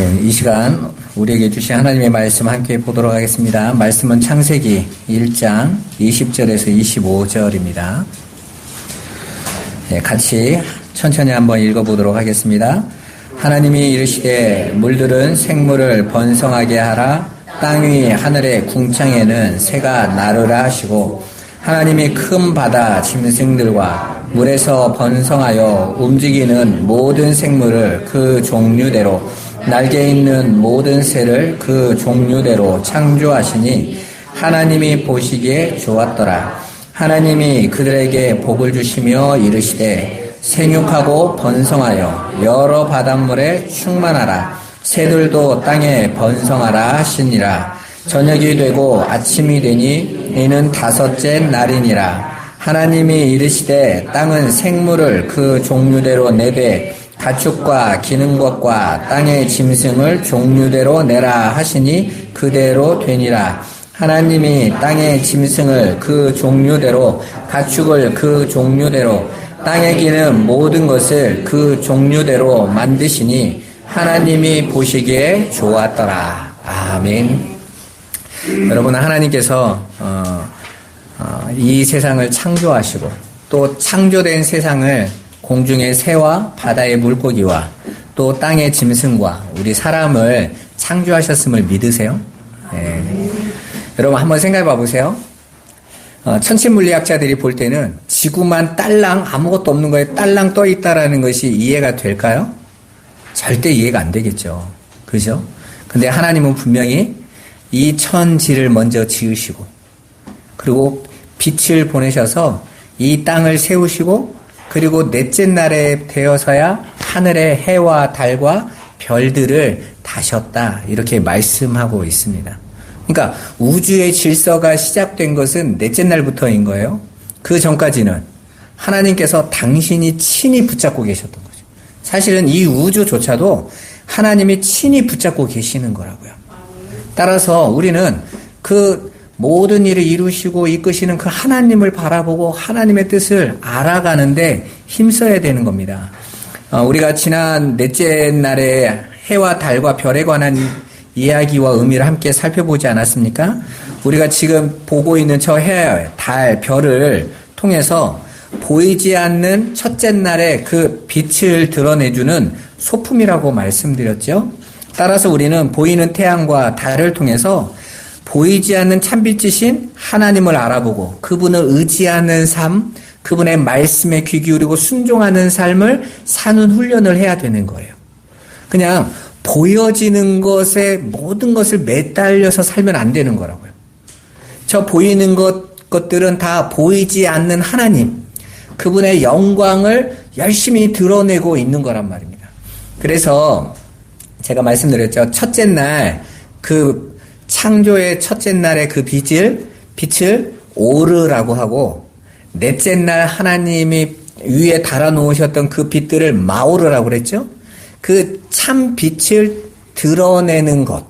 네, 이 시간 우리에게 주신 하나님의 말씀 함께 보도록 하겠습니다. 말씀은 창세기 1장 20절에서 25절입니다. 네, 같이 천천히 한번 읽어보도록 하겠습니다. 하나님이 이르시되 물들은 생물을 번성하게 하라. 땅 위 하늘의 궁창에는 새가 나르라 하시고 하나님이 큰 바다 짐승들과 물에서 번성하여 움직이는 모든 생물을 그 종류대로 날개 있는 모든 새를 그 종류대로 창조하시니 하나님이 보시기에 좋았더라. 하나님이 그들에게 복을 주시며 이르시되 생육하고 번성하여 여러 바닷물에 충만하라. 새들도 땅에 번성하라 하시니라. 저녁이 되고 아침이 되니 이는 다섯째 날이니라. 하나님이 이르시되 땅은 생물을 그 종류대로 내되 가축과 기는 것과 땅의 짐승을 종류대로 내라 하시니 그대로 되니라. 하나님이 땅의 짐승을 그 종류대로 가축을 그 종류대로 땅에 기는 모든 것을 그 종류대로 만드시니 하나님이 보시기에 좋았더라. 아멘. 여러분, 하나님께서 이 세상을 창조하시고 또 창조된 세상을 공중의 새와 바다의 물고기와 또 땅의 짐승과 우리 사람을 창조하셨음을 믿으세요? 네. 여러분 한번 생각해 봐보세요. 천체물리학자들이 볼 때는 지구만 딸랑 아무것도 없는 거에 딸랑 떠 있다라는 것이 이해가 될까요? 절대 이해가 안 되겠죠. 그죠? 근데 하나님은 분명히 이 천지를 먼저 지으시고 그리고 빛을 보내셔서 이 땅을 세우시고 그리고 넷째 날에 되어서야 하늘의 해와 달과 별들을 다셨다 이렇게 말씀하고 있습니다. 그러니까 우주의 질서가 시작된 것은 넷째 날부터인 거예요. 그 전까지는 하나님께서 당신이 친히 붙잡고 계셨던 거죠. 사실은 이 우주조차도 하나님이 친히 붙잡고 계시는 거라고요. 따라서 우리는 그 모든 일을 이루시고 이끄시는 그 하나님을 바라보고 하나님의 뜻을 알아가는데 힘써야 되는 겁니다. 우리가 지난 넷째 날에 해와 달과 별에 관한 이야기와 의미를 함께 살펴보지 않았습니까? 우리가 지금 보고 있는 저 해, 달, 별을 통해서 보이지 않는 첫째 날에 그 빛을 드러내주는 소품이라고 말씀드렸죠. 따라서 우리는 보이는 태양과 달을 통해서 보이지 않는 참빛이신 하나님을 알아보고 그분을 의지하는 삶, 그분의 말씀에 귀 기울이고 순종하는 삶을 사는 훈련을 해야 되는 거예요. 그냥 보여지는 것에 모든 것을 매달려서 살면 안 되는 거라고요. 저 보이는 것들은 다 보이지 않는 하나님, 그분의 영광을 열심히 드러내고 있는 거란 말입니다. 그래서 제가 말씀드렸죠. 첫째 날, 그 창조의 첫째 날의 그 빛을 오르라고 하고, 넷째 날 하나님이 위에 달아놓으셨던 그 빛들을 마오르라고 그랬죠. 그 참 빛을 드러내는 것,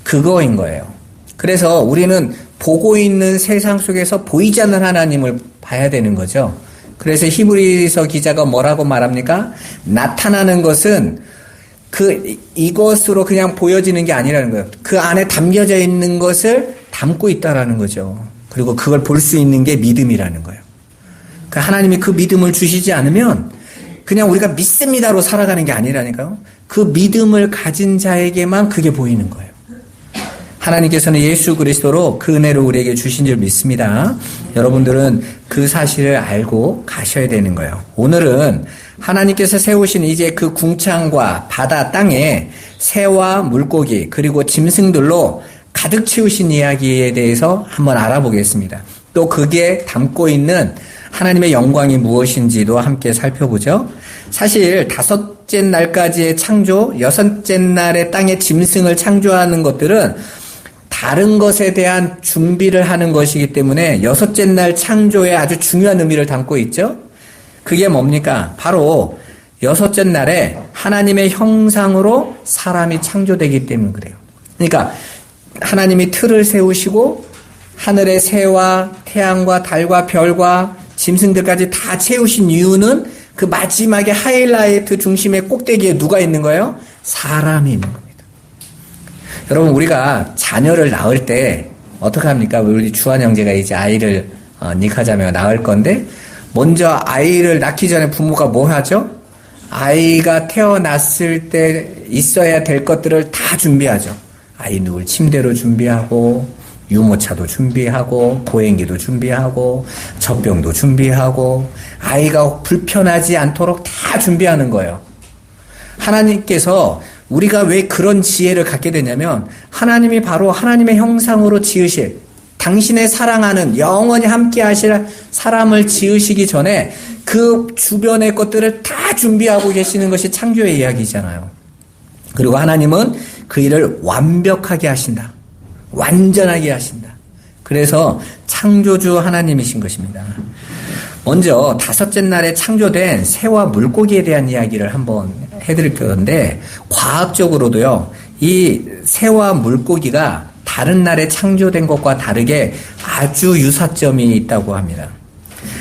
그거인 거예요. 그래서 우리는 보고 있는 세상 속에서 보이지 않는 하나님을 봐야 되는 거죠. 그래서 히브리서 기자가 뭐라고 말합니까? 나타나는 것은 이것으로 그냥 보여지는 게 아니라는 거예요. 그 안에 담겨져 있는 것을 담고 있다라는 거죠. 그리고 그걸 볼 수 있는 게 믿음이라는 거예요. 그 하나님이 그 믿음을 주시지 않으면 그냥 우리가 믿습니다로 살아가는 게 아니라니까요. 그 믿음을 가진 자에게만 그게 보이는 거예요. 하나님께서는 예수 그리스도로 그 은혜를 우리에게 주신 줄 믿습니다. 여러분들은 그 사실을 알고 가셔야 되는 거예요. 오늘은 하나님께서 세우신 이제 그 궁창과 바다 땅에 새와 물고기 그리고 짐승들로 가득 채우신 이야기에 대해서 한번 알아보겠습니다. 또 그게 담고 있는 하나님의 영광이 무엇인지도 함께 살펴보죠. 사실 다섯째 날까지의 창조, 여섯째 날에 땅의 짐승을 창조하는 것들은 다른 것에 대한 준비를 하는 것이기 때문에 여섯째 날 창조에 아주 중요한 의미를 담고 있죠. 그게 뭡니까? 바로 여섯째 날에 하나님의 형상으로 사람이 창조되기 때문에 그래요. 그러니까 하나님이 틀을 세우시고 하늘의 새와 태양과 달과 별과 짐승들까지 다 채우신 이유는 그 마지막에 하이라이트 중심의 꼭대기에 누가 있는 거예요? 사람이 있는 겁니다. 여러분, 우리가 자녀를 낳을 때 어떻게 합니까? 우리 주한 형제가 이제 아이를 닉하자매가 낳을 건데, 먼저 아이를 낳기 전에 부모가 뭐 하죠? 아이가 태어났을 때 있어야 될 것들을 다 준비하죠. 아이 누울 침대로 준비하고, 유모차도 준비하고, 보행기도 준비하고, 젖병도 준비하고, 아이가 불편하지 않도록 다 준비하는 거예요. 하나님께서 우리가 왜 그런 지혜를 갖게 되냐면, 하나님이 바로 하나님의 형상으로 지으실, 당신의 사랑하는 영원히 함께 하실 사람을 지으시기 전에 그 주변의 것들을 다 준비하고 계시는 것이 창조의 이야기잖아요. 그리고 하나님은 그 일을 완벽하게 하신다. 완전하게 하신다. 그래서 창조주 하나님이신 것입니다. 먼저 다섯째 날에 창조된 새와 물고기에 대한 이야기를 한번 해드릴 건데, 과학적으로도요, 이 새와 물고기가 다른 날에 창조된 것과 다르게 아주 유사점이 있다고 합니다.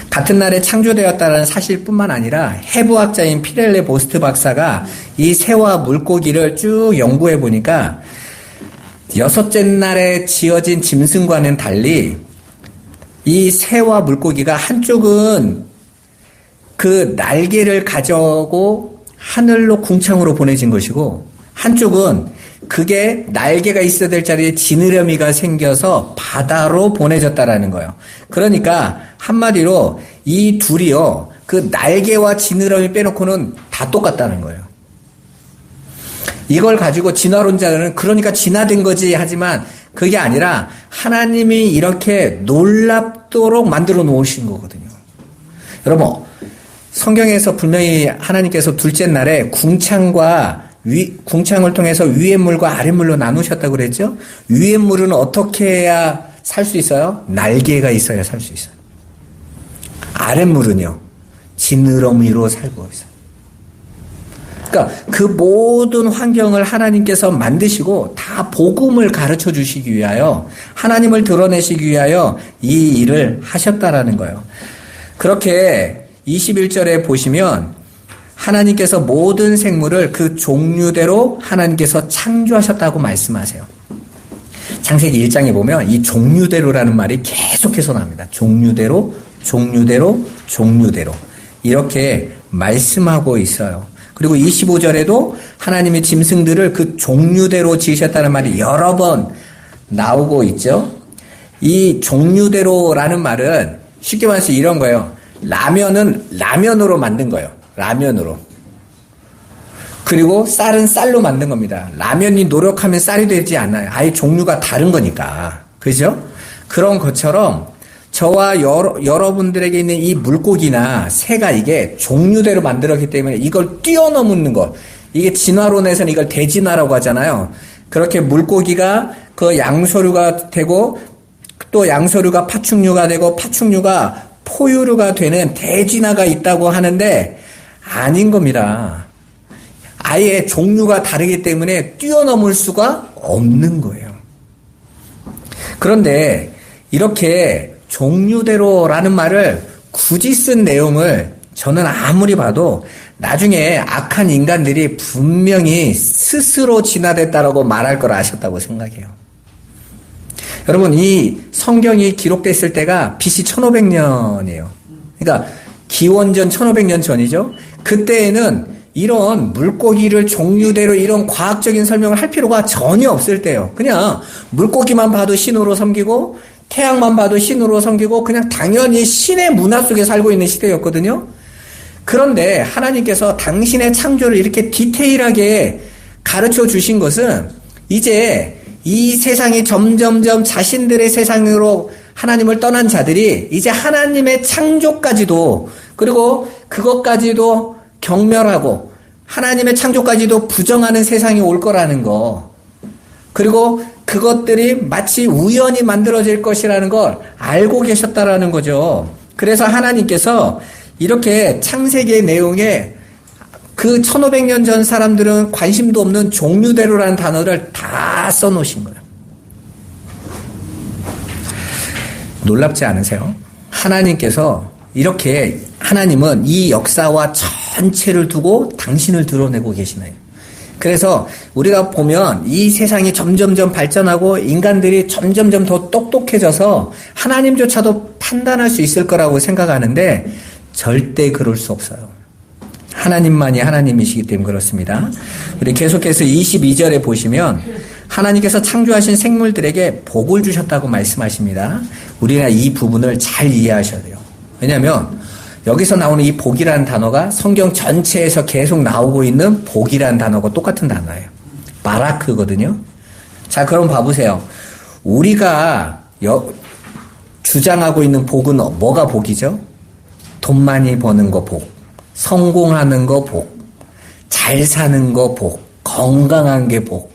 같은 날에 창조되었다는 사실뿐만 아니라 해부학자인 피렐레 보스트 박사가 이 새와 물고기를 쭉 연구해 보니까 여섯째 날에 지어진 짐승과는 달리 이 새와 물고기가 한쪽은 그 날개를 가져고 하늘로 궁창으로 보내진 것이고, 한쪽은 그게 날개가 있어야 될 자리에 지느러미가 생겨서 바다로 보내졌다라는 거예요. 그러니까 한마디로 이 둘이요, 그 날개와 지느러미 빼놓고는 다 똑같다는 거예요. 이걸 가지고 진화론자들은 그러니까 진화된 거지 하지만 그게 아니라 하나님이 이렇게 놀랍도록 만들어 놓으신 거거든요. 여러분, 성경에서 분명히 하나님께서 둘째 날에 궁창을 통해서 위의 물과 아랫 물로 나누셨다고 그랬죠? 위의 물은 어떻게 해야 살 수 있어요? 날개가 있어야 살 수 있어요. 아랫 물은요, 지느러미로 살고 있어요. 그러니까 그 모든 환경을 하나님께서 만드시고 다 복음을 가르쳐 주시기 위하여, 하나님을 드러내시기 위하여 이 일을 하셨다라는 거예요. 그렇게 21절에 보시면 하나님께서 모든 생물을 그 종류대로 하나님께서 창조하셨다고 말씀하세요. 창세기 1장에 보면 이 종류대로라는 말이 계속해서 나옵니다. 종류대로, 종류대로, 종류대로. 이렇게 말씀하고 있어요. 그리고 25절에도 하나님의 짐승들을 그 종류대로 지으셨다는 말이 여러 번 나오고 있죠. 이 종류대로라는 말은 쉽게 말해서 이런 거예요. 라면은 라면으로 만든 거예요. 라면으로. 그리고 쌀은 쌀로 만든 겁니다. 라면이 노력하면 쌀이 되지 않아요. 아예 종류가 다른 거니까. 그죠? 그런 것처럼 저와 여러분들에게 있는 이 물고기나 새가 이게 종류대로 만들었기 때문에 이걸 뛰어넘는 것. 이게 진화론에서는 이걸 대진화라고 하잖아요. 그렇게 물고기가 그 양서류가 되고, 또 양서류가 파충류가 되고, 파충류가 포유류가 되는 대진화가 있다고 하는데 아닌 겁니다. 아예 종류가 다르기 때문에 뛰어넘을 수가 없는 거예요. 그런데 이렇게 종류대로라는 말을 굳이 쓴 내용을 저는 아무리 봐도 나중에 악한 인간들이 분명히 스스로 진화됐다라고 말할 걸 아셨다고 생각해요. 여러분, 이 성경이 기록됐을 때가 BC 1500년이에요. 그러니까 기원전 1500년 전이죠. 그때에는 이런 물고기를 종류대로 이런 과학적인 설명을 할 필요가 전혀 없을 때예요. 그냥 물고기만 봐도 신으로 섬기고 태양만 봐도 신으로 섬기고 그냥 당연히 신의 문화 속에 살고 있는 시대였거든요. 그런데 하나님께서 당신의 창조를 이렇게 디테일하게 가르쳐 주신 것은 이제 이 세상이 점점점 자신들의 세상으로 하나님을 떠난 자들이 이제 하나님의 창조까지도, 그리고 그것까지도 경멸하고 하나님의 창조까지도 부정하는 세상이 올 거라는 거, 그리고 그것들이 마치 우연히 만들어질 것이라는 걸 알고 계셨다라는 거죠. 그래서 하나님께서 이렇게 창세기의 내용에 그 1500년 전 사람들은 관심도 없는 종류대로라는 단어를 다 써놓으신 거예요. 놀랍지 않으세요? 하나님께서 이렇게 하나님은 이 역사와 전체를 두고 당신을 드러내고 계시네요. 그래서 우리가 보면 이 세상이 점점점 발전하고 인간들이 점점점 더 똑똑해져서 하나님조차도 판단할 수 있을 거라고 생각하는데 절대 그럴 수 없어요. 하나님만이 하나님이시기 때문에 그렇습니다. 우리 계속해서 22절에 보시면 하나님께서 창조하신 생물들에게 복을 주셨다고 말씀하십니다. 우리가 이 부분을 잘 이해하셔야 돼요. 왜냐하면 여기서 나오는 이 복이라는 단어가 성경 전체에서 계속 나오고 있는 복이라는 단어가 똑같은 단어예요. 바라크거든요. 자, 그럼 봐보세요. 우리가 주장하고 있는 복은 뭐가 복이죠? 돈 많이 버는 거 복, 성공하는 거 복, 잘 사는 거 복, 건강한 게 복,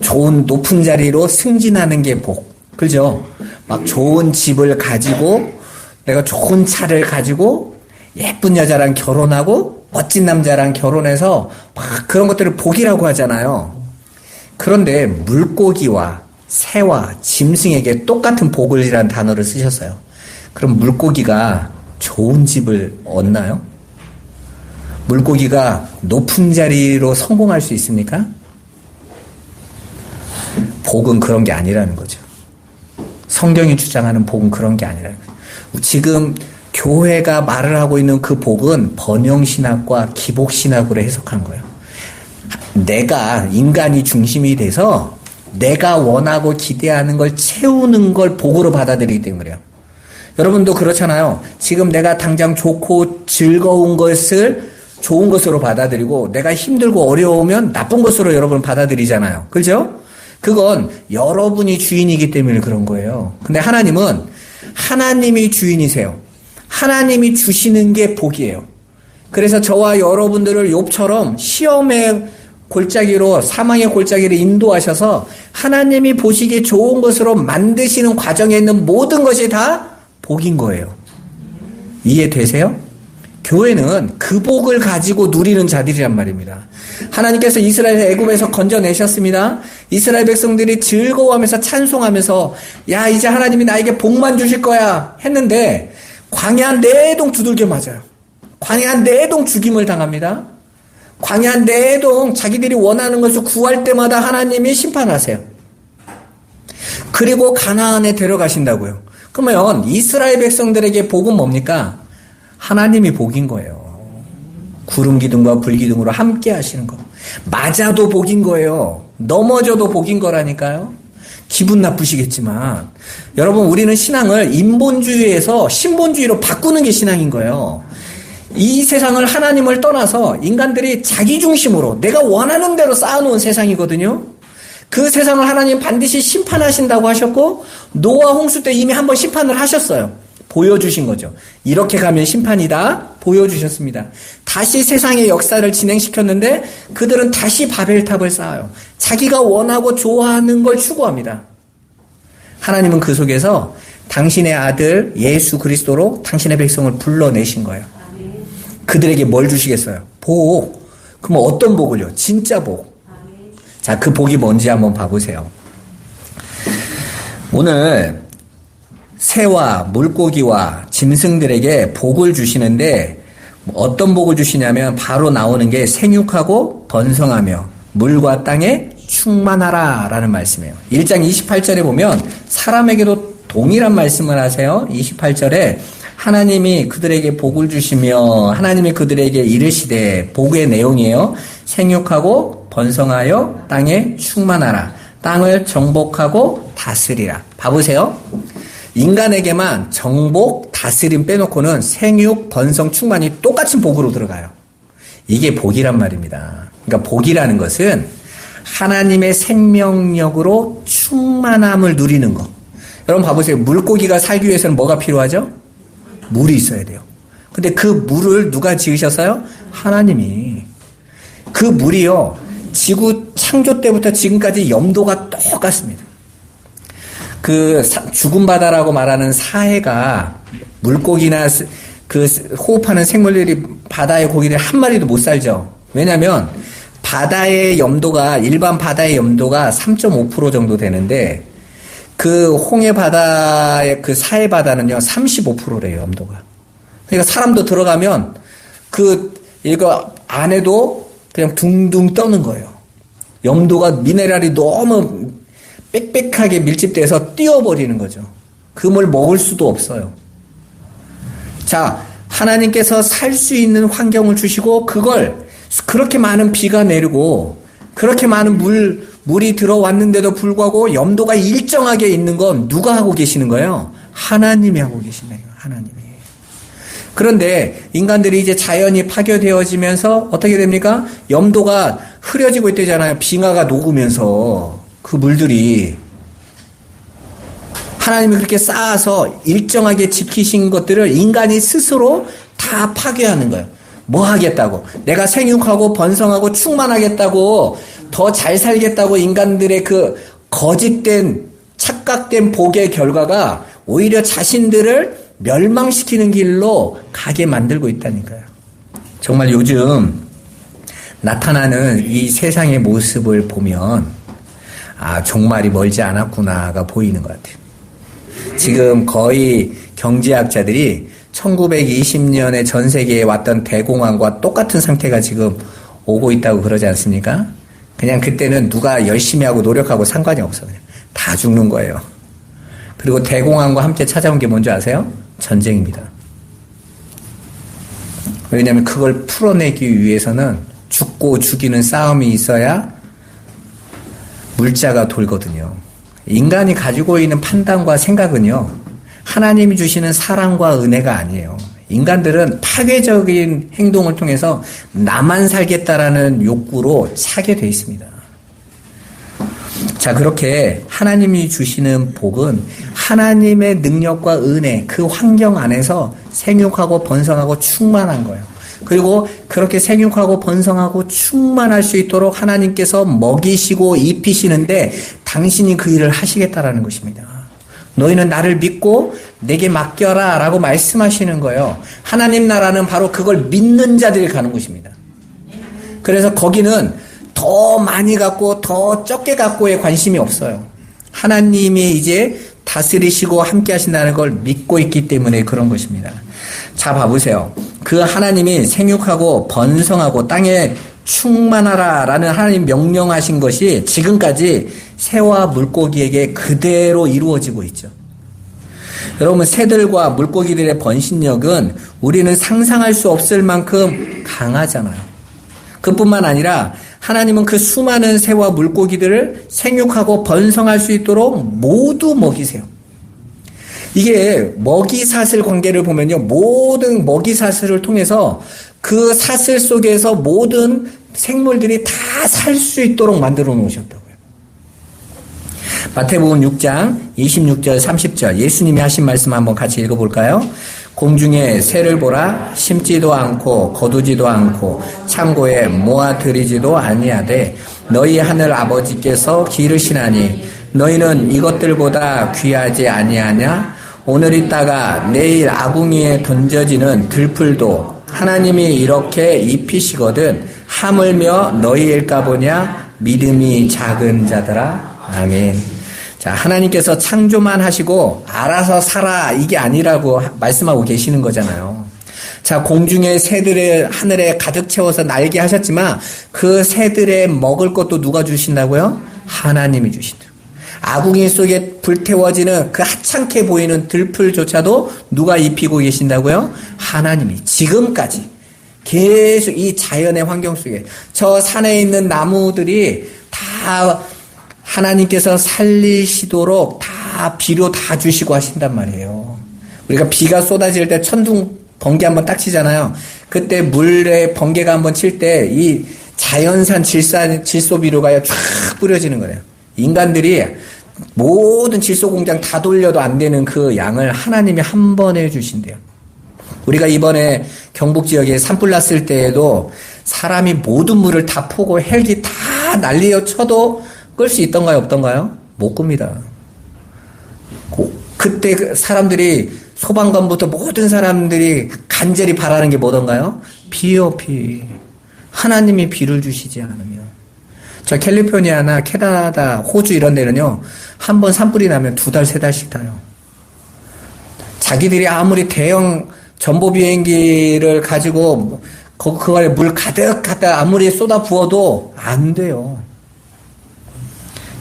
좋은 높은 자리로 승진하는 게 복. 그죠? 막 좋은 집을 가지고 내가 좋은 차를 가지고 예쁜 여자랑 결혼하고 멋진 남자랑 결혼해서 막 그런 것들을 복이라고 하잖아요. 그런데 물고기와 새와 짐승에게 똑같은 복을이라는 단어를 쓰셨어요. 그럼 물고기가 좋은 집을 얻나요? 물고기가 높은 자리로 성공할 수 있습니까? 복은 그런 게 아니라는 거죠. 성경이 주장하는 복은 그런 게 아니라는 거죠. 지금 교회가 말을 하고 있는 그 복은 번영신학과 기복신학으로 해석한 거예요. 내가 인간이 중심이 돼서 내가 원하고 기대하는 걸 채우는 걸 복으로 받아들이기 때문에 그래요. 여러분도 그렇잖아요. 지금 내가 당장 좋고 즐거운 것을 좋은 것으로 받아들이고 내가 힘들고 어려우면 나쁜 것으로 여러분 받아들이잖아요. 그렇죠? 그건 여러분이 주인이기 때문에 그런 거예요. 근데 하나님은 하나님이 주인이세요. 하나님이 주시는 게 복이에요. 그래서 저와 여러분들을 욥처럼 시험의 골짜기로 사망의 골짜기를 인도하셔서 하나님이 보시기에 좋은 것으로 만드시는 과정에 있는 모든 것이 다 복인 거예요. 이해되세요? 교회는 그 복을 가지고 누리는 자들이란 말입니다. 하나님께서 이스라엘을 애굽에서 건져내셨습니다. 이스라엘 백성들이 즐거워하면서 찬송하면서 야 이제 하나님이 나에게 복만 주실 거야 했는데 광야 내동 두들겨 맞아요. 광야 내동 죽임을 당합니다. 광야 내동 자기들이 원하는 것을 구할 때마다 하나님이 심판하세요. 그리고 가나안에 데려가신다고요. 그러면 이스라엘 백성들에게 복은 뭡니까? 하나님이 복인 거예요. 구름 기둥과 불 기둥으로 함께 하시는 거. 맞아도 복인 거예요. 넘어져도 복인 거라니까요. 기분 나쁘시겠지만 여러분 우리는 신앙을 인본주의에서 신본주의로 바꾸는 게 신앙인 거예요. 이 세상을 하나님을 떠나서 인간들이 자기 중심으로 내가 원하는 대로 쌓아놓은 세상이거든요. 그 세상을 하나님 반드시 심판하신다고 하셨고 노아 홍수 때 이미 한번 심판을 하셨어요. 보여주신 거죠. 이렇게 가면 심판이다 보여주셨습니다. 다시 세상의 역사를 진행시켰는데 그들은 다시 바벨탑을 쌓아요. 자기가 원하고 좋아하는 걸 추구합니다. 하나님은 그 속에서 당신의 아들 예수 그리스도로 당신의 백성을 불러내신 거예요. 그들에게 뭘 주시겠어요? 복. 그럼 어떤 복을요? 진짜 복. 자, 그 복이 뭔지 한번 봐보세요. 오늘 새와 물고기와 짐승들에게 복을 주시는데 어떤 복을 주시냐면 바로 나오는 게 생육하고 번성하며 물과 땅에 충만하라 라는 말씀이에요. 1장 28절에 보면 사람에게도 동일한 말씀을 하세요. 28절에 하나님이 그들에게 복을 주시며 하나님이 그들에게 이르시되 복의 내용이에요. 생육하고 번성하여 땅에 충만하라. 땅을 정복하고 다스리라. 봐보세요. 인간에게만 정복, 다스림 빼놓고는 생육, 번성, 충만이 똑같은 복으로 들어가요. 이게 복이란 말입니다. 그러니까 복이라는 것은 하나님의 생명력으로 충만함을 누리는 것. 여러분 봐보세요. 물고기가 살기 위해서는 뭐가 필요하죠? 물이 있어야 돼요. 근데 그 물을 누가 지으셨어요? 하나님이. 그 물이요. 지구 창조 때부터 지금까지 염도가 똑같습니다. 그 죽은 바다라고 말하는 사해가 물고기나 그 호흡하는 생물들이 바다의 고기를 한 마리도 못 살죠. 왜냐하면 바다의 염도가 일반 바다의 염도가 3.5% 정도 되는데 그 홍해 바다의 그 사해 바다는요 35%래요 염도가. 그러니까 사람도 들어가면 이거 안에도 그냥 둥둥 떠는 거예요. 염도가 미네랄이 너무 빽빽하게 밀집돼서 띄어버리는 거죠. 그 물 먹을 수도 없어요. 자, 하나님께서 살 수 있는 환경을 주시고 그걸 그렇게 많은 비가 내리고 그렇게 많은 물이 들어왔는데도 불구하고 염도가 일정하게 있는 건 누가 하고 계시는 거예요? 하나님이 하고 계시네요. 하나님이. 그런데 인간들이 이제 자연이 파괴되어지면서 어떻게 됩니까? 염도가 흐려지고 있대잖아요. 빙하가 녹으면서 그 물들이. 하나님이 그렇게 쌓아서 일정하게 지키신 것들을 인간이 스스로 다 파괴하는 거예요. 뭐 하겠다고? 내가 생육하고 번성하고 충만하겠다고, 더 잘 살겠다고 인간들의 그 거짓된, 착각된 복의 결과가 오히려 자신들을 멸망시키는 길로 가게 만들고 있다니까요. 정말 요즘 나타나는 이 세상의 모습을 보면 종말이 멀지 않았구나가 보이는 것 같아요. 지금 거의 경제학자들이 1920년에 전 세계에 왔던 대공황과 똑같은 상태가 지금 오고 있다고 그러지 않습니까? 그냥 그때는 누가 열심히 하고 노력하고 상관이 없어. 그냥 다 죽는 거예요. 그리고 대공황과 함께 찾아온 게 뭔지 아세요? 전쟁입니다. 왜냐하면 그걸 풀어내기 위해서는 죽고 죽이는 싸움이 있어야 물자가 돌거든요. 인간이 가지고 있는 판단과 생각은요, 하나님이 주시는 사랑과 은혜가 아니에요. 인간들은 파괴적인 행동을 통해서 나만 살겠다라는 욕구로 차게 돼 있습니다. 자, 그렇게 하나님이 주시는 복은 하나님의 능력과 은혜, 그 환경 안에서 생육하고 번성하고 충만한 거예요. 그리고 그렇게 생육하고 번성하고 충만할 수 있도록 하나님께서 먹이시고 입히시는데 당신이 그 일을 하시겠다라는 것입니다. 너희는 나를 믿고 내게 맡겨라 라고 말씀하시는 거예요. 하나님 나라는 바로 그걸 믿는 자들이 가는 곳입니다. 그래서 거기는 더 많이 갖고 더 적게 갖고에 관심이 없어요. 하나님이 이제 다스리시고 함께 하신다는 걸 믿고 있기 때문에 그런 것입니다. 자, 봐보세요. 그 하나님이 생육하고 번성하고 땅에 충만하라 라는 하나님 명령하신 것이 지금까지 새와 물고기에게 그대로 이루어지고 있죠. 여러분, 새들과 물고기들의 번식력은 우리는 상상할 수 없을 만큼 강하잖아요. 그뿐만 아니라 하나님은 그 수많은 새와 물고기들을 생육하고 번성할 수 있도록 모두 먹이세요. 이게 먹이사슬 관계를 보면요, 모든 먹이사슬을 통해서 그 사슬 속에서 모든 생물들이 다 살 수 있도록 만들어 놓으셨다고요. 마태복음 6장 26절 30절 예수님이 하신 말씀 한번 같이 읽어볼까요? 공중에 새를 보라. 심지도 않고 거두지도 않고 창고에 모아들이지도 아니하되 너희 하늘 아버지께서 기르시나니 너희는 이것들보다 귀하지 아니하냐? 오늘 있다가 내일 아궁이에 던져지는 들풀도 하나님이 이렇게 입히시거든 하물며 너희일까 보냐? 믿음이 작은 자들아. 아멘. 자, 하나님께서 창조만 하시고 알아서 살아 이게 아니라고 말씀하고 계시는 거잖아요. 자, 공중의 새들을 하늘에 가득 채워서 날게 하셨지만 그 새들의 먹을 것도 누가 주신다고요? 하나님이 주신다. 아궁이 속에 불태워지는 그 하찮게 보이는 들풀조차도 누가 입히고 계신다고요? 하나님이. 지금까지 계속 이 자연의 환경 속에 저 산에 있는 나무들이 다 하나님께서 살리시도록 다 비료 다 주시고 하신단 말이에요. 우리가 비가 쏟아질 때 천둥 번개 한번 딱 치잖아요. 그때 물에 번개가 한번 칠 때 이 자연산 질소 비료가 쫙 뿌려지는 거예요. 인간들이 모든 질소 공장 다 돌려도 안 되는 그 양을 하나님이 한 번에 주신대요. 우리가 이번에 경북 지역에 산불 났을 때에도 사람이 모든 물을 다 푸고 헬기 다 난리어 쳐도 끌 수 있던가요, 없던가요? 못 끕니다. 그때 사람들이 소방관부터 모든 사람들이 간절히 바라는 게 뭐던가요? 비요, 비. 하나님이 비를 주시지 않으면. 저 캘리포니아나 캐나다, 호주 이런 데는요, 한 번 산불이 나면 2달, 3달씩 타요. 자기들이 아무리 대형 전보 비행기를 가지고 그 안에 물 가득 갖다 아무리 쏟아 부어도 안 돼요.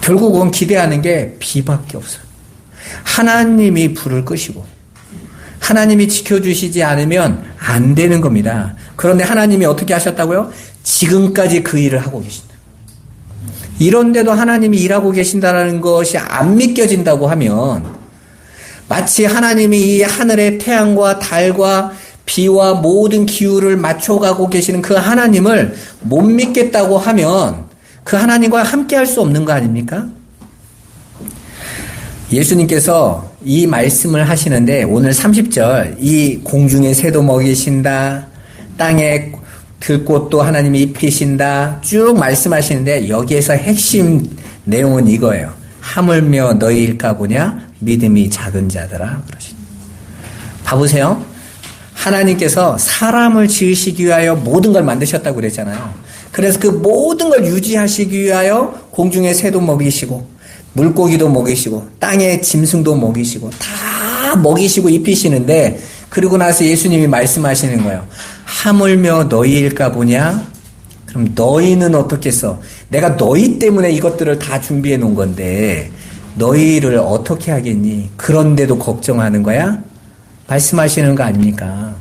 결국은 기대하는 게 비밖에 없어요. 하나님이 불을 끄시고 하나님이 지켜주시지 않으면 안 되는 겁니다. 그런데 하나님이 어떻게 하셨다고요? 지금까지 그 일을 하고 계신다. 이런데도 하나님이 일하고 계신다는 것이 안 믿겨진다고 하면 마치 하나님이 이 하늘의 태양과 달과 비와 모든 기후를 맞춰가고 계시는 그 하나님을 못 믿겠다고 하면 그 하나님과 함께 할 수 없는 거 아닙니까? 예수님께서 이 말씀을 하시는데 오늘 30절 이 공중의 새도 먹이신다, 땅에 들꽃도 하나님이 입히신다 쭉 말씀하시는데 여기에서 핵심 내용은 이거예요. 하물며 너희일까 보냐 믿음이 작은 자들아 그러십니다. 봐보세요. 하나님께서 사람을 지으시기 위하여 모든 걸 만드셨다고 그랬잖아요. 그래서 그 모든 걸 유지하시기 위하여 공중의 새도 먹이시고 물고기도 먹이시고 땅의 짐승도 먹이시고 다 먹이시고 입히시는데 그리고 나서 예수님이 말씀하시는 거예요. 하물며 너희일까 보냐? 그럼 너희는 어떻겠어? 내가 너희 때문에 이것들을 다 준비해 놓은 건데 너희를 어떻게 하겠니? 그런데도 걱정하는 거야? 말씀하시는 거 아닙니까?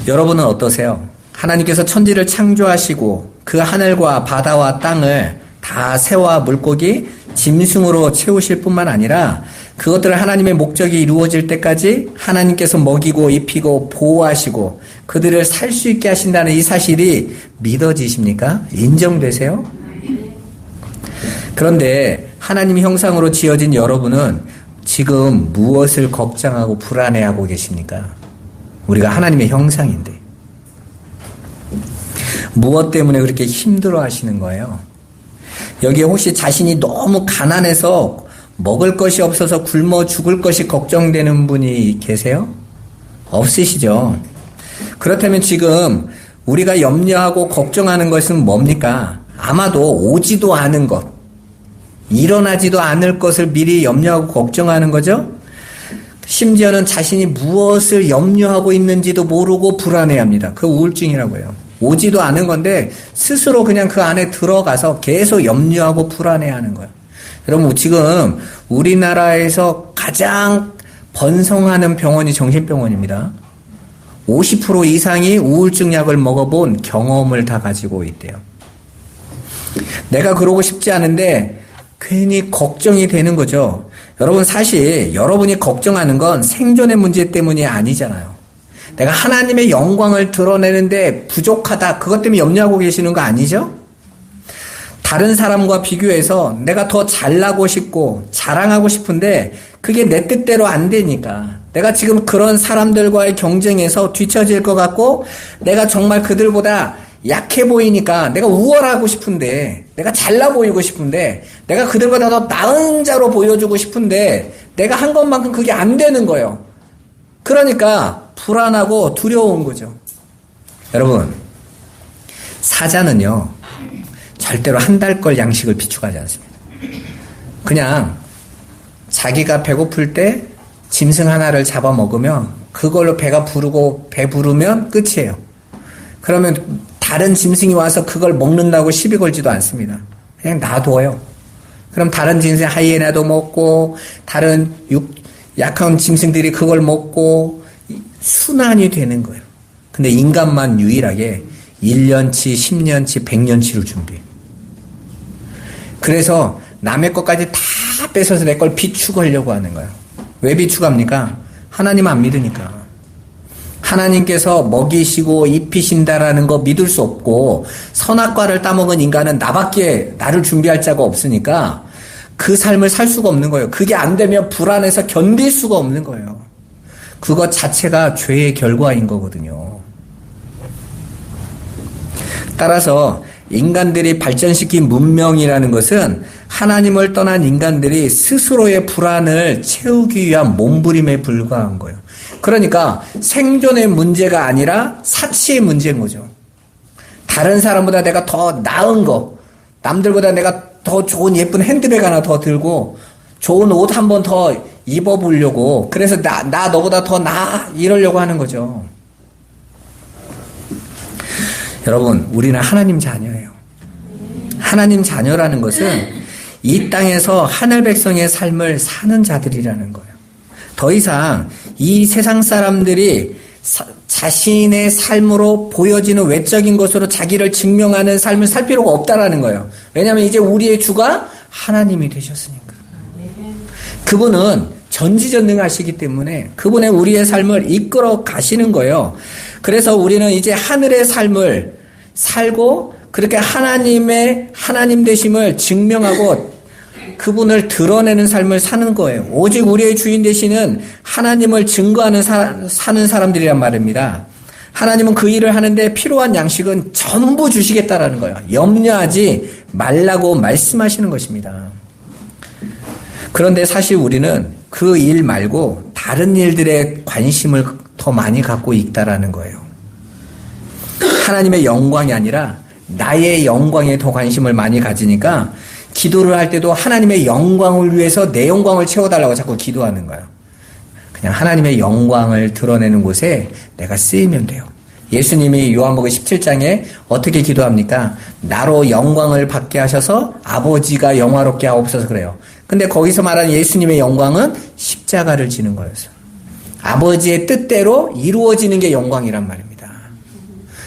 여러분은 어떠세요? 하나님께서 천지를 창조하시고 그 하늘과 바다와 땅을 다 새와 물고기, 짐승으로 채우실 뿐만 아니라 그것들을 하나님의 목적이 이루어질 때까지 하나님께서 먹이고 입히고 보호하시고 그들을 살 수 있게 하신다는 이 사실이 믿어지십니까? 인정되세요? 그런데 하나님 형상으로 지어진 여러분은 지금 무엇을 걱정하고 불안해하고 계십니까? 우리가 하나님의 형상인데 무엇 때문에 그렇게 힘들어 하시는 거예요? 여기에 혹시 자신이 너무 가난해서 먹을 것이 없어서 굶어 죽을 것이 걱정되는 분이 계세요? 없으시죠? 그렇다면 지금 우리가 염려하고 걱정하는 것은 뭡니까? 아마도 오지도 않은 것, 일어나지도 않을 것을 미리 염려하고 걱정하는 거죠? 심지어는 자신이 무엇을 염려하고 있는지도 모르고 불안해합니다. 그 우울증이라고 해요. 오지도 않은 건데 스스로 그냥 그 안에 들어가서 계속 염려하고 불안해하는 거예요. 여러분 지금 우리나라에서 가장 번성하는 병원이 정신병원입니다. 50% 이상이 우울증 약을 먹어본 경험을 다 가지고 있대요. 내가 그러고 싶지 않은데 괜히 걱정이 되는 거죠. 여러분 사실 여러분이 걱정하는 건 생존의 문제 때문이 아니잖아요. 내가 하나님의 영광을 드러내는데 부족하다. 그것 때문에 염려하고 계시는 거 아니죠? 다른 사람과 비교해서 내가 더 잘나고 싶고 자랑하고 싶은데 그게 내 뜻대로 안 되니까 내가 지금 그런 사람들과의 경쟁에서 뒤처질 것 같고 내가 정말 그들보다 약해 보이니까 내가 우월하고 싶은데 내가 잘나 보이고 싶은데 내가 그들보다 더 나은 자로 보여주고 싶은데 내가 한 것만큼 그게 안 되는 거예요. 그러니까 불안하고 두려운 거죠. 여러분 사자는요 절대로 한 달 걸 양식을 비축하지 않습니다. 그냥 자기가 배고플 때 짐승 하나를 잡아먹으면 그걸로 배가 부르고 배 부르면 끝이에요. 그러면 다른 짐승이 와서 그걸 먹는다고 시비 걸지도 않습니다. 그냥 놔둬요. 그럼 다른 짐승 하이에나도 먹고 다른 약한 짐승들이 그걸 먹고 순환이 되는 거예요. 근데 인간만 유일하게 1년치, 10년치, 100년치를 준비해요. 그래서 남의 것까지 다 뺏어서 내 걸 비축하려고 하는 거예요. 왜 비축합니까? 하나님 안 믿으니까. 하나님께서 먹이시고 입히신다라는 거 믿을 수 없고 선악과를 따먹은 인간은 나밖에 나를 준비할 자가 없으니까 그 삶을 살 수가 없는 거예요. 그게 안 되면 불안해서 견딜 수가 없는 거예요. 그것 자체가 죄의 결과인 거거든요. 따라서 인간들이 발전시킨 문명이라는 것은 하나님을 떠난 인간들이 스스로의 불안을 채우기 위한 몸부림에 불과한 거예요. 그러니까 생존의 문제가 아니라 사치의 문제인 거죠. 다른 사람보다 내가 더 나은 거, 남들보다 내가 더 좋은 예쁜 핸드백 하나 더 들고 좋은 옷 한 번 더 입어보려고, 그래서 나 너보다 더 나아 이러려고 하는 거죠. 여러분, 우리는 하나님 자녀예요. 하나님 자녀라는 것은 이 땅에서 하늘 백성의 삶을 사는 자들이라는 거예요. 더 이상 이 세상 사람들이 자신의 삶으로 보여지는 외적인 것으로 자기를 증명하는 삶을 살 필요가 없다라는 거예요. 왜냐하면 이제 우리의 주가 하나님이 되셨으니까. 그분은 전지전능하시기 때문에 그분의 우리의 삶을 이끌어 가시는 거예요. 그래서 우리는 이제 하늘의 삶을 살고 그렇게 하나님 되심을 증명하고 그분을 드러내는 삶을 사는 거예요. 오직 우리의 주인 되시는 하나님을 증거하는 사는 사람들이란 말입니다. 하나님은 그 일을 하는데 필요한 양식은 전부 주시겠다라는 거예요. 염려하지 말라고 말씀하시는 것입니다. 그런데 사실 우리는 그 일 말고 다른 일들에 관심을 더 많이 갖고 있다라는 거예요. 하나님의 영광이 아니라 나의 영광에 더 관심을 많이 가지니까 기도를 할 때도 하나님의 영광을 위해서 내 영광을 채워달라고 자꾸 기도하는 거예요. 그냥 하나님의 영광을 드러내는 곳에 내가 쓰이면 돼요. 예수님이 요한복음 17장에 어떻게 기도합니까? 나로 영광을 받게 하셔서 아버지가 영화롭게 하옵소서 그래요. 근데 거기서 말하는 예수님의 영광은 십자가를 지는 거였어요. 아버지의 뜻대로 이루어지는 게 영광이란 말입니다.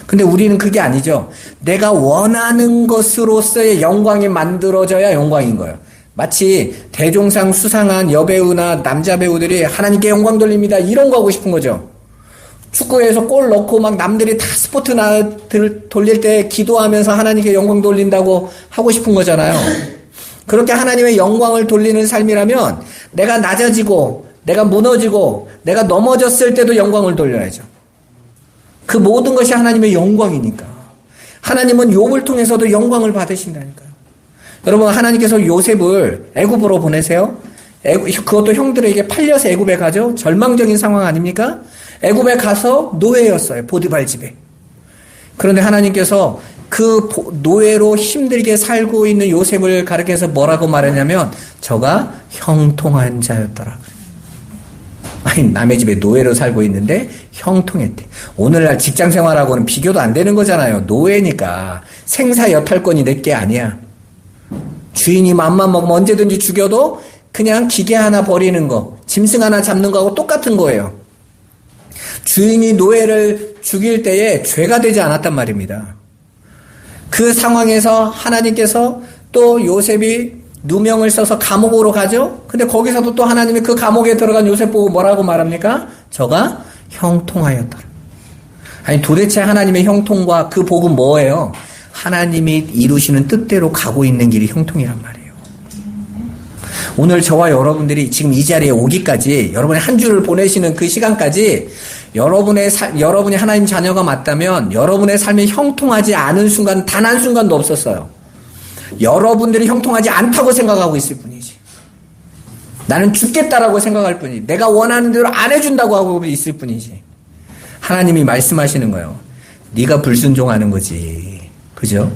근데 우리는 그게 아니죠. 내가 원하는 것으로서의 영광이 만들어져야 영광인 거예요. 마치 대종상 수상한 여배우나 남자 배우들이 하나님께 영광 돌립니다. 이런 거 하고 싶은 거죠. 축구에서 골 넣고 막 남들이 다 스포트 돌릴 때 기도하면서 하나님께 영광 돌린다고 하고 싶은 거잖아요. 그렇게 하나님의 영광을 돌리는 삶이라면 내가 낮아지고 내가 무너지고 내가 넘어졌을 때도 영광을 돌려야죠. 그 모든 것이 하나님의 영광이니까. 하나님은 욥을 통해서도 영광을 받으신다니까요. 여러분, 하나님께서 요셉을 애굽으로 보내세요. 그것도 형들에게 팔려서 애굽에 가죠. 절망적인 상황 아닙니까? 애굽에 가서 노예였어요. 보디발 집에. 그런데 하나님께서 그 노예로 힘들게 살고 있는 요셉을 가리켜서 뭐라고 말했냐면 저가 형통한 자였더라. 아니, 남의 집에 노예로 살고 있는데 형통했대. 오늘날 직장 생활하고는 비교도 안 되는 거잖아요. 노예니까 생사 여탈권이 내 게 아니야. 주인이 맘만 먹으면 언제든지 죽여도 그냥 기계 하나 버리는 거, 짐승 하나 잡는 거하고 똑같은 거예요. 주인이 노예를 죽일 때에 죄가 되지 않았단 말입니다. 그 상황에서 하나님께서 또 요셉이 누명을 써서 감옥으로 가죠? 근데 거기서도 또 하나님이 그 감옥에 들어간 요셉 보고 뭐라고 말합니까? 저가 형통하였더라. 아니, 도대체 하나님의 형통과 그 복은 뭐예요? 하나님이 이루시는 뜻대로 가고 있는 길이 형통이란 말이에요. 오늘 저와 여러분들이 지금 이 자리에 오기까지, 여러분의 한 주를 보내시는 그 시간까지 여러분이 하나님 자녀가 맞다면 여러분의 삶이 형통하지 않은 순간 단 한 순간도 없었어요. 여러분들이 형통하지 않다고 생각하고 있을 뿐이지. 나는 죽겠다라고 생각할 뿐이지. 내가 원하는 대로 안 해준다고 하고 있을 뿐이지. 하나님이 말씀하시는 거예요. 네가 불순종하는 거지. 그죠?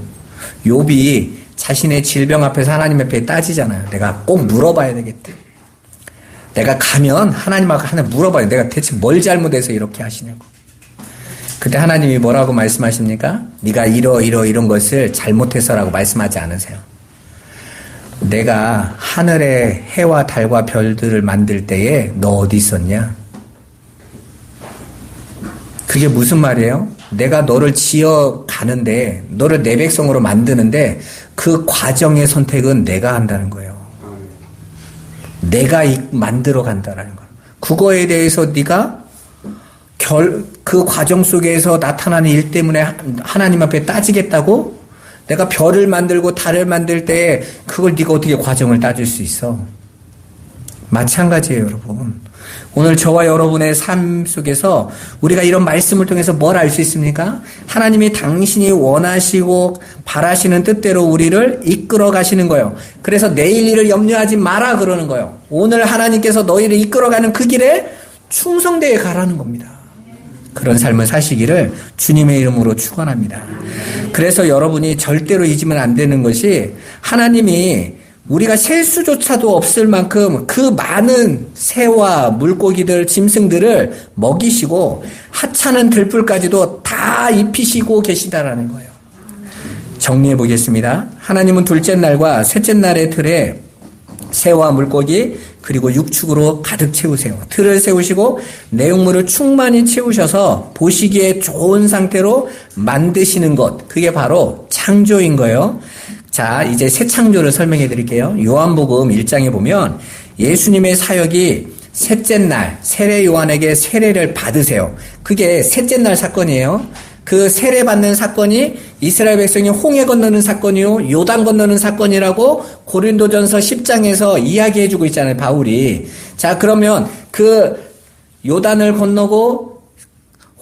욥이 자신의 질병 앞에서 하나님 앞에 따지잖아요. 내가 꼭 물어봐야 되겠대. 내가 가면 하나님하고 하나 물어봐요. 내가 대체 뭘 잘못해서 이렇게 하시냐고. 그때 하나님이 뭐라고 말씀하십니까? 네가 이런 것을 잘못해서라고 말씀하지 않으세요. 내가 하늘에 해와 달과 별들을 만들 때에 너 어디 있었냐? 그게 무슨 말이에요? 내가 너를 지어 가는데, 너를 내 백성으로 만드는데 그 과정의 선택은 내가 한다는 거예요. 내가 만들어 간다는 거예요. 그거에 대해서 네가 그 과정 속에서 나타나는 일 때문에 하나님 앞에 따지겠다고? 내가 별을 만들고 달을 만들 때 그걸 네가 어떻게 과정을 따질 수 있어? 마찬가지예요, 여러분. 오늘 저와 여러분의 삶 속에서 우리가 이런 말씀을 통해서 뭘 알 수 있습니까? 하나님이 당신이 원하시고 바라시는 뜻대로 우리를 이끌어 가시는 거예요. 그래서 내일 일을 염려하지 마라 그러는 거예요. 오늘 하나님께서 너희를 이끌어가는 그 길에 충성되어 가라는 겁니다. 그런 삶을 사시기를 주님의 이름으로 축원합니다. 그래서 여러분이 절대로 잊으면 안 되는 것이 하나님이 우리가 셀 수조차도 없을 만큼 그 많은 새와 물고기들, 짐승들을 먹이시고 하찮은 들풀까지도 다 입히시고 계시다라는 거예요. 정리해 보겠습니다. 하나님은 둘째 날과 셋째 날의 틀에 새와 물고기 그리고 육축으로 가득 채우세요. 틀을 세우시고 내용물을 충만히 채우셔서 보시기에 좋은 상태로 만드시는 것, 그게 바로 창조인 거예요. 자, 이제 새 창조를 설명해 드릴게요. 요한복음 1장에 보면 예수님의 사역이 셋째 날 세례 요한에게 세례를 받으세요. 그게 셋째 날 사건이에요. 그 세례 받는 사건이 이스라엘 백성이 홍해 건너는 사건이요, 요단 건너는 사건이라고 고린도전서 10장에서 이야기해 주고 있잖아요, 바울이. 자, 그러면 그 요단을 건너고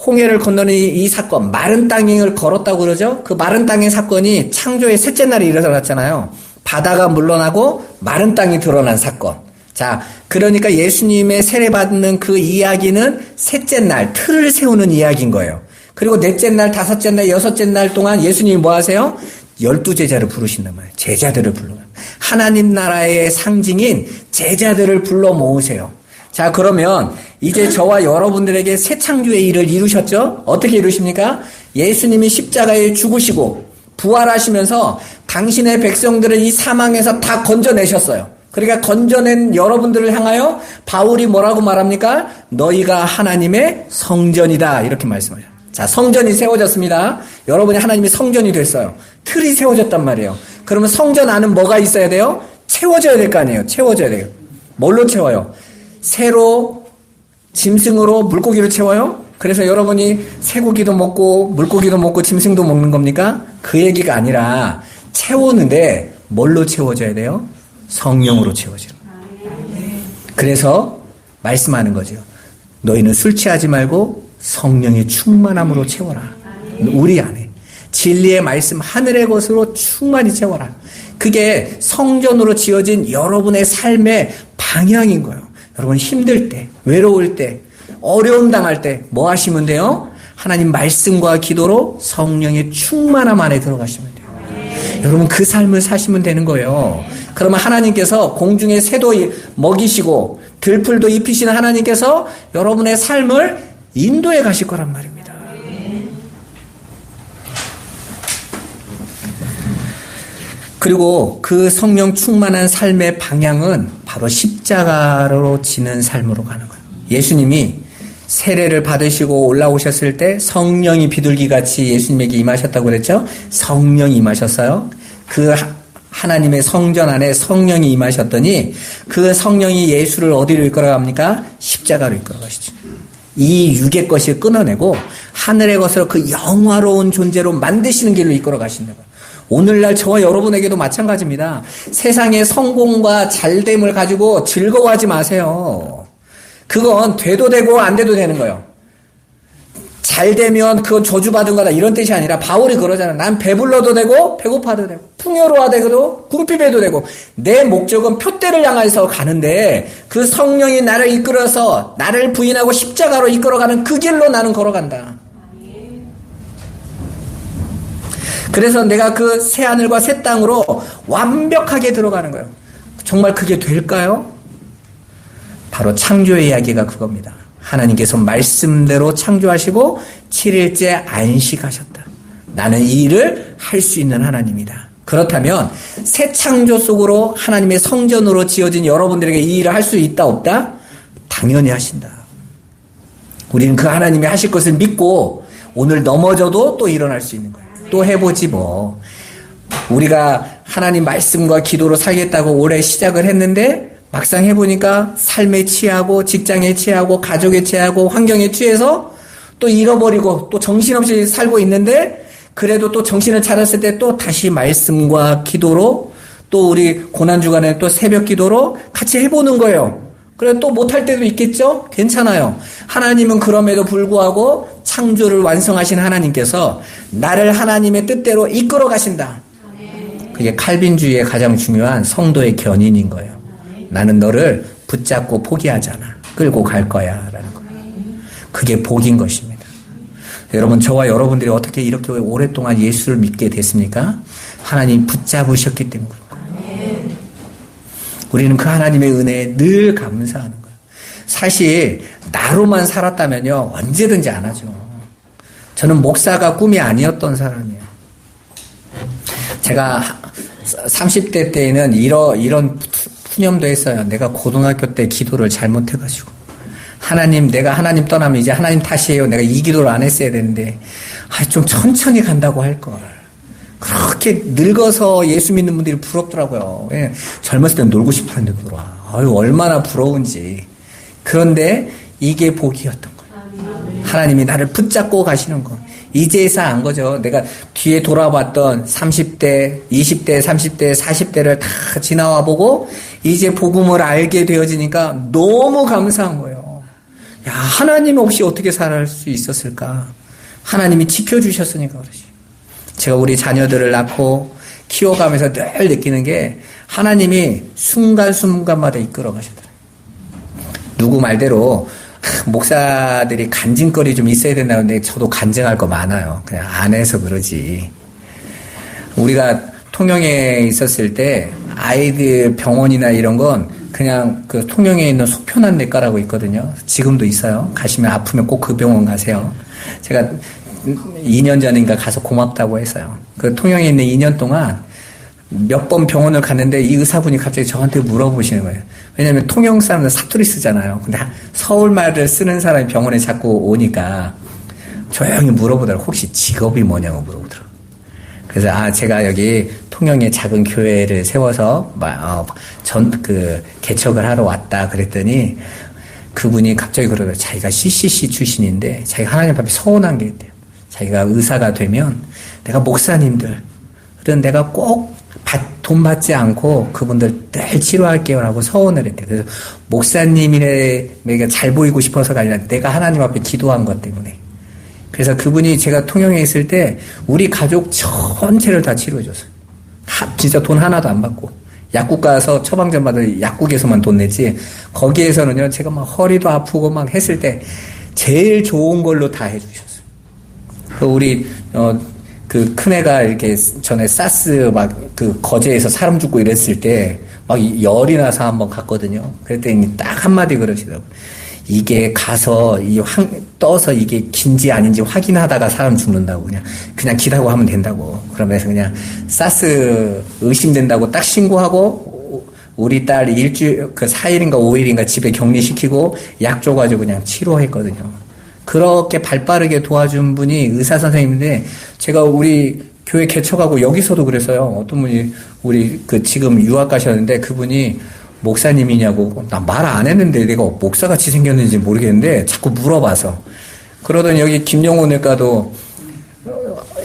홍해를 건너는 이 사건, 마른 땅을 걸었다고 그러죠? 그 마른 땅의 사건이 창조의 셋째 날에 일어났잖아요. 바다가 물러나고 마른 땅이 드러난 사건. 자, 그러니까 예수님의 세례받는 그 이야기는 셋째 날, 틀을 세우는 이야기인 거예요. 그리고 넷째 날, 다섯째 날, 여섯째 날 동안 예수님이 뭐 하세요? 12제자를 부르신단 말이에요. 제자들을 불러. 하나님 나라의 상징인 제자들을 불러 모으세요. 자, 그러면 이제 저와 여러분들에게 새 창조의 일을 이루셨죠? 어떻게 이루십니까? 예수님이 십자가에 죽으시고 부활하시면서 당신의 백성들을 이 사망에서 다 건져내셨어요. 그러니까 건져낸 여러분들을 향하여 바울이 뭐라고 말합니까? 너희가 하나님의 성전이다, 이렇게 말씀하셔요. 자, 성전이 세워졌습니다. 여러분이 하나님의 성전이 됐어요. 틀이 세워졌단 말이에요. 그러면 성전 안은 뭐가 있어야 돼요? 채워져야 될 거 아니에요. 채워져야 돼요. 뭘로 채워요? 새로, 짐승으로, 물고기로 채워요? 그래서 여러분이 새고기도 먹고 물고기도 먹고 짐승도 먹는 겁니까? 그 얘기가 아니라 채우는데 뭘로 채워져야 돼요? 성령으로 채워져요. 그래서 말씀하는 거죠. 너희는 술 취하지 말고 성령의 충만함으로 채워라. 우리 안에 진리의 말씀, 하늘의 것으로 충만히 채워라. 그게 성전으로 지어진 여러분의 삶의 방향인 거예요. 여러분 힘들 때, 외로울 때, 어려움 당할 때 뭐 하시면 돼요? 하나님 말씀과 기도로 성령의 충만함 안에 들어가시면 돼요. 여러분 그 삶을 사시면 되는 거예요. 그러면 하나님께서 공중의 새도 먹이시고 들풀도 입히시는 하나님께서 여러분의 삶을 인도해 가실 거란 말입니다. 그리고 그 성령 충만한 삶의 방향은 바로 십자가로 지는 삶으로 가는 거예요. 예수님이 세례를 받으시고 올라오셨을 때 성령이 비둘기같이 예수님에게 임하셨다고 그랬죠? 성령이 임하셨어요. 그 하나님의 성전 안에 성령이 임하셨더니 그 성령이 예수를 어디로 이끌어갑니까? 십자가로 이끌어가시죠. 이 육의 것을 끊어내고 하늘의 것으로 그 영화로운 존재로 만드시는 길로 이끌어가신다고요. 오늘날 저와 여러분에게도 마찬가지입니다. 세상의 성공과 잘됨을 가지고 즐거워하지 마세요. 그건 돼도 되고 안 돼도 되는 거예요. 잘되면 그건 저주받은 거다 이런 뜻이 아니라 바울이 그러잖아요. 난 배불러도 되고 배고파도 되고 풍요로워도 궁핍해도 되고 내 목적은 표대를 향해서 가는데 그 성령이 나를 이끌어서 나를 부인하고 십자가로 이끌어가는 그 길로 나는 걸어간다. 그래서 내가 그 새 하늘과 새 땅으로 완벽하게 들어가는 거예요. 정말 그게 될까요? 바로 창조의 이야기가 그겁니다. 하나님께서 말씀대로 창조하시고 7일째 안식하셨다. 나는 이 일을 할 수 있는 하나님이다. 그렇다면 새 창조 속으로 하나님의 성전으로 지어진 여러분들에게 이 일을 할 수 있다 없다? 당연히 하신다. 우리는 그 하나님이 하실 것을 믿고 오늘 넘어져도 또 일어날 수 있는 거예요. 또 해보지 뭐. 우리가 하나님 말씀과 기도로 살겠다고 올해 시작을 했는데 막상 해보니까 삶에 취하고 직장에 취하고 가족에 취하고 환경에 취해서 또 잃어버리고 또 정신없이 살고 있는데 그래도 또 정신을 차렸을 때 또 다시 말씀과 기도로 또 우리 고난주간에 또 새벽 기도로 같이 해보는 거예요. 그래 또 못할 때도 있겠죠? 괜찮아요. 하나님은 그럼에도 불구하고 창조를 완성하신 하나님께서 나를 하나님의 뜻대로 이끌어 가신다. 그게 칼빈주의의 가장 중요한 성도의 견인인 거예요. 나는 너를 붙잡고 포기하잖아. 끌고 갈 거야 라는 거예요. 그게 복인 것입니다. 여러분 저와 여러분들이 어떻게 이렇게 오랫동안 예수를 믿게 됐습니까? 하나님 붙잡으셨기 때문에 그런 거예요. 우리는 그 하나님의 은혜에 늘 감사하는 거예요. 사실 나로만 살았다면요 언제든지 안 하죠. 저는 목사가 꿈이 아니었던 사람이에요. 제가 30대 때에는 이런 푸념도 했어요. 내가 고등학교 때 기도를 잘못해가지고 하나님, 내가 하나님 떠나면 이제 하나님 탓이에요. 내가 이 기도를 안 했어야 되는데 좀 천천히 간다고 할걸. 그렇게 늙어서 예수 믿는 분들이 부럽더라고요. 왜? 젊었을 땐 놀고 싶었는데 그러더라. 아유, 얼마나 부러운지. 그런데 이게 복이었던 거예요. 하나님이 나를 붙잡고 가시는 거. 이제서 안 거죠. 내가 뒤에 돌아봤던 30대, 20대, 30대, 40대를 다 지나와 보고 이제 복음을 알게 되어지니까 너무 감사한 거예요. 야, 하나님 없이 어떻게 살 수 있었을까? 하나님이 지켜주셨으니까 그러지. 제가 우리 자녀들을 낳고 키워가면서 늘 느끼는 게 하나님이 순간순간마다 이끌어 가시더라고요. 누구 말대로 목사들이 간증거리 좀 있어야 된다는데 저도 간증할 거 많아요. 그냥 안 해서 그러지. 우리가 통영에 있었을 때 아이들 병원이나 이런 건 그냥 그 통영에 있는 소편한 내과라고 있거든요. 지금도 있어요. 가시면 아프면 꼭 그 병원 가세요. 제가 2년 전인가 가서 고맙다고 했어요. 그 통영에 있는 2년 동안 몇 번 병원을 갔는데 이 의사분이 갑자기 저한테 물어보시는 거예요. 왜냐면 통영 사람은 사투리 쓰잖아요. 근데 서울말을 쓰는 사람이 병원에 자꾸 오니까 조용히 물어보더라고요. 혹시 직업이 뭐냐고 물어보더라고요. 그래서 제가 여기 통영에 작은 교회를 세워서 개척을 하러 왔다 그랬더니 그분이 갑자기 그러더라고요. 자기가 CCC 출신인데 자기가 하나님 앞에 서운한 게 있대요. 자기가 의사가 되면 내가 목사님들은 내가 꼭 돈 받지 않고 그분들 늘 치료할게요 라고 서원을 했대요. 그래서 목사님에게 잘 보이고 싶어서가 아니라 내가 하나님 앞에 기도한 것 때문에. 그래서 그분이 제가 통영에 있을 때 우리 가족 전체를 다 치료해줬어요. 진짜 돈 하나도 안 받고. 약국 가서 처방전 받을 약국에서만 돈 냈지 거기에서는요 제가 막 허리도 아프고 막 했을 때 제일 좋은 걸로 다 해주셨어요. 우리 그 큰애가 이렇게 전에 사스 막 그 거제에서 사람 죽고 이랬을 때 막 열이 나서 한번 갔거든요. 그랬더니 딱 한마디 그러시더라고요. 이게 가서 떠서 이게 긴지 아닌지 확인하다가 사람 죽는다고 그냥 기다고 하면 된다고. 그러면서 그냥 사스 의심된다고 딱 신고하고 우리 딸 일주일 그 4일인가 5일인가 집에 격리시키고 약 줘가지고 그냥 치료했거든요. 그렇게 발빠르게 도와준 분이 의사 선생님인데 제가 우리 교회 개척하고 여기서도 그랬어요. 어떤 분이 우리 지금 유학 가셨는데 그분이 목사님이냐고 나 말 안 했는데 내가 목사같이 생겼는지 모르겠는데 자꾸 물어봐서 그러더니 여기 김영호 의과도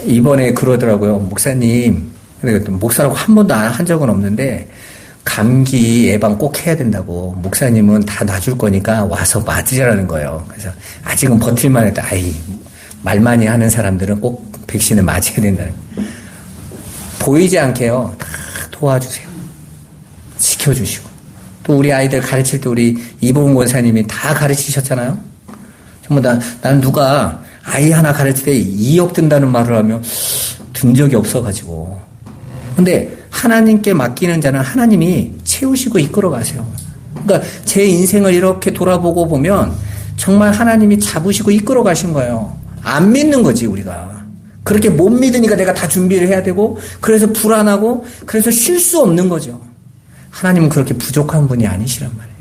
이번에 그러더라고요. 목사님 목사라고 한 번도 한 적은 없는데 감기 예방 꼭 해야 된다고. 목사님은 다 놔줄 거니까 와서 맞으라는 거예요. 그래서 아직은 버틸만 했다. 말 많이 하는 사람들은 꼭 백신을 맞아야 된다는 거예요. 보이지 않게요. 다 도와주세요. 지켜주시고. 또 우리 아이들 가르칠 때 우리 이보은 권사님이 다 가르치셨잖아요. 정말 나는 누가 아이 하나 가르칠 때 2억 든다는 말을 하면 든 적이 없어가지고. 근데 하나님께 맡기는 자는 하나님이 채우시고 이끌어 가세요. 그러니까 제 인생을 이렇게 돌아보고 보면 정말 하나님이 잡으시고 이끌어 가신 거예요. 안 믿는 거지 우리가. 그렇게 못 믿으니까 내가 다 준비를 해야 되고 그래서 불안하고 그래서 쉴 수 없는 거죠. 하나님은 그렇게 부족한 분이 아니시란 말이에요.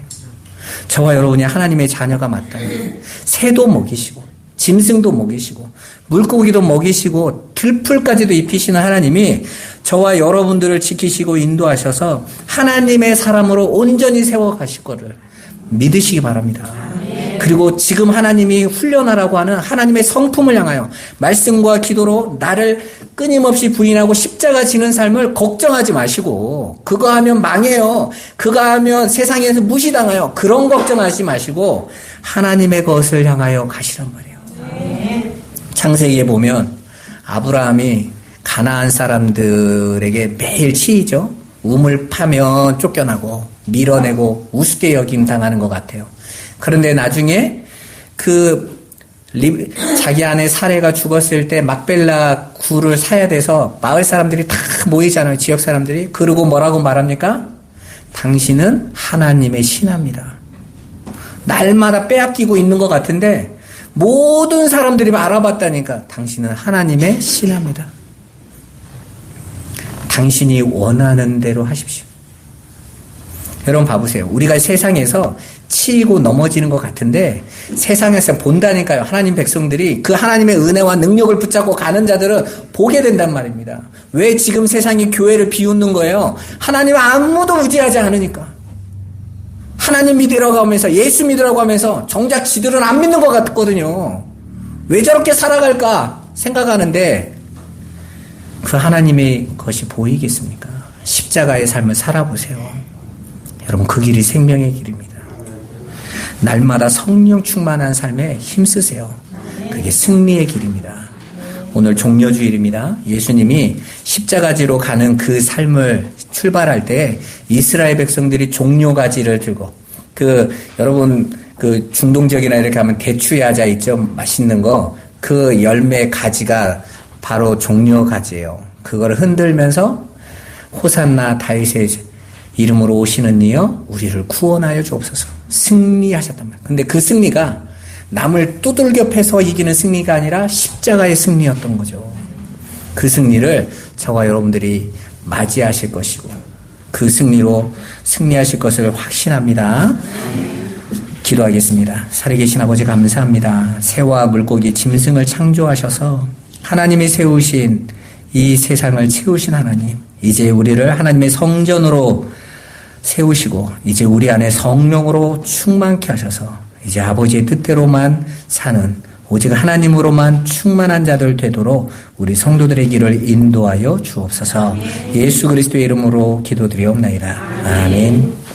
저와 여러분이 하나님의 자녀가 맞다면 새도 먹이시고 짐승도 먹이시고 물고기도 먹이시고 들풀까지도 입히시는 하나님이 저와 여러분들을 지키시고 인도하셔서 하나님의 사람으로 온전히 세워가실 거를 믿으시기 바랍니다. 그리고 지금 하나님이 훈련하라고 하는 하나님의 성품을 향하여 말씀과 기도로 나를 끊임없이 부인하고 십자가 지는 삶을 걱정하지 마시고 그거 하면 망해요. 그거 하면 세상에서 무시당해요. 그런 걱정하지 마시고 하나님의 것을 향하여 가시란 말이에요. 창세기에 보면 아브라함이 가나안 사람들에게 매일 치이죠. 우물 파면 쫓겨나고 밀어내고 우습게 여김 당하는 것 같아요. 그런데 나중에 자기 아내 사레가 죽었을 때 막벨라 굴을 사야 돼서 마을 사람들이 다 모이잖아요. 지역 사람들이. 그러고 뭐라고 말합니까? 당신은 하나님의 신하입니다. 날마다 빼앗기고 있는 것 같은데 모든 사람들이 알아봤다니까 당신은 하나님의 신하입니다. 당신이 원하는 대로 하십시오. 여러분 봐보세요. 우리가 세상에서 치이고 넘어지는 것 같은데 세상에서 본다니까요. 하나님 백성들이 그 하나님의 은혜와 능력을 붙잡고 가는 자들은 보게 된단 말입니다. 왜 지금 세상이 교회를 비웃는 거예요? 하나님 아무도 의지하지 않으니까. 하나님 믿으라고 하면서 예수 믿으라고 하면서 정작 지들은 안 믿는 것 같거든요. 왜 저렇게 살아갈까 생각하는데 그 하나님의 것이 보이겠습니까? 십자가의 삶을 살아보세요. 여러분 그 길이 생명의 길입니다. 날마다 성령 충만한 삶에 힘쓰세요. 그게 승리의 길입니다. 오늘 종려주일입니다. 예수님이 십자가지로 가는 그 삶을 출발할 때 이스라엘 백성들이 종려가지를 들고 여러분 중동 지역이나 이렇게 하면 대추야자 있죠? 맛있는 거. 그 열매 가지가 바로 종려가지예요. 그걸 흔들면서 호산나 다윗의 이름으로 오시는 이여 우리를 구원하여 주옵소서. 승리하셨단 말이에요. 근데 그 승리가 남을 두들겨 패서 이기는 승리가 아니라 십자가의 승리였던 거죠. 그 승리를 저와 여러분들이 맞이하실 것이고 그 승리로 승리하실 것을 확신합니다. 기도하겠습니다. 살아계신 아버지 감사합니다. 새와 물고기 짐승을 창조하셔서 하나님이 세우신 이 세상을 채우신 하나님, 이제 우리를 하나님의 성전으로 세우시고 이제 우리 안에 성령으로 충만케 하셔서 이제 아버지의 뜻대로만 사는 오직 하나님으로만 충만한 자들 되도록 우리 성도들의 길을 인도하여 주옵소서. 예수 그리스도의 이름으로 기도드리옵나이다. 아멘.